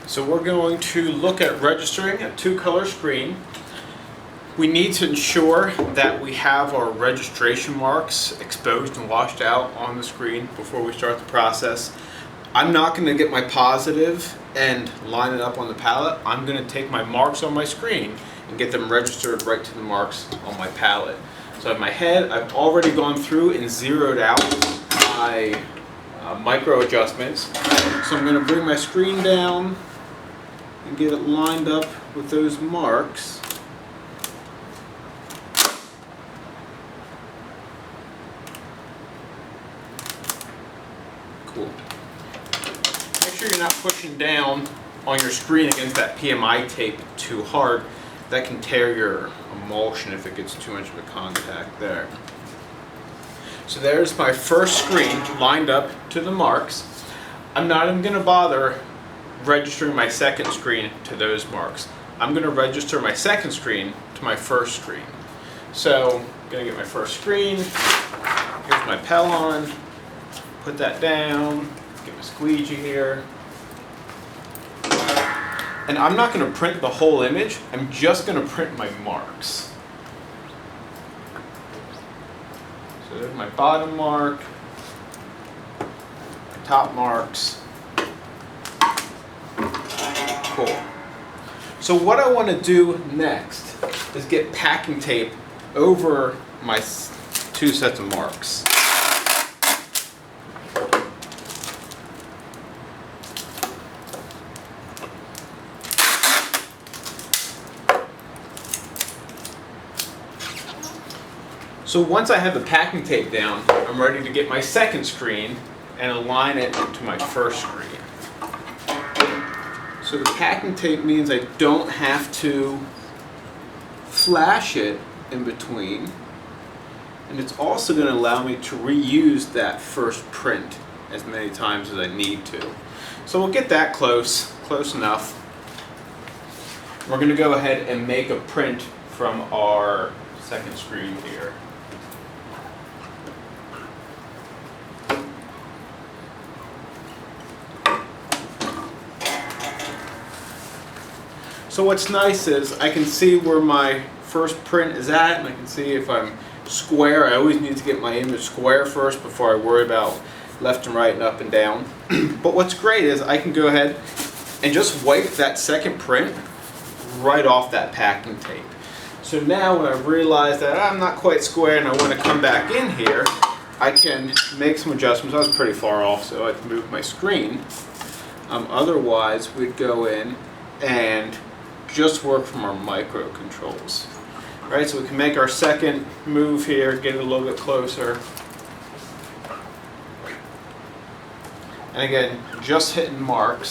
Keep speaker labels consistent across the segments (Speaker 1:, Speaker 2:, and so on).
Speaker 1: So we're going to look at registering a two-color screen. We need to ensure that we have our registration marks exposed and washed out on the screen before we start the process. I'm not going to get my positive and line it up on the palette. I'm going to take my marks on my screen and get them registered right to the marks on my palette. So in my head, I've already gone through and zeroed out my micro adjustments. So I'm going to bring my screen down and get it lined up with those marks. Cool. Make sure you're not pushing down on your screen against that PMI tape too hard. That can tear your emulsion if it gets too much of a contact there. So there's my first screen lined up to the marks. I'm not even going to bother registering my second screen to those marks. I'm going to register my second screen to my first screen. So I'm going to get my first screen. Here's my Pellon. Put that down. Get my squeegee here. And I'm not going to print the whole image. I'm just going to print my marks. So there's my bottom mark, my top marks. Cool. So what I want to do next is get packing tape over my two sets of marks. So once I have the packing tape down, I'm ready to get my second screen and align it to my first screen. So the packing tape means I don't have to flash it in between. And it's also going to allow me to reuse that first print as many times as I need to. So we'll get that close enough. We're going to go ahead and make a print from our second screen here. So what's nice is I can see where my first print is at, and I can see if I'm square. I always need to get my image square first before I worry about left and right and up and down. But what's great is I can go ahead and just wipe that second print right off that packing tape. So now when I realize that I'm not quite square and I want to come back in here, I can make some adjustments. I was pretty far off, so I can move my screen. Otherwise, we'd go in and just work from our microcontrols. Right, so we can make our second move here, get it a little bit closer. And again, just hitting marks.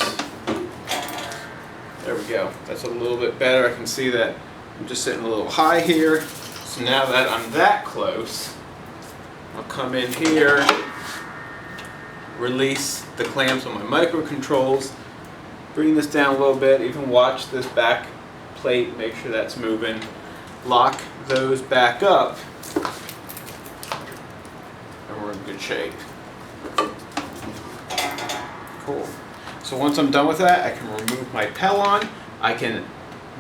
Speaker 1: There we go. That's a little bit better. I can see that I'm just sitting a little high here. So now that I'm that close, I'll come in here, release the clamps on my microcontrols, bring this down a little bit, even watch this back plate, make sure that's moving. Lock those back up, and we're in good shape. Cool. So once I'm done with that, I can remove my Pellon. I can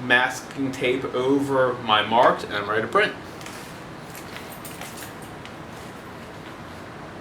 Speaker 1: masking tape over my marks, and I'm ready to print.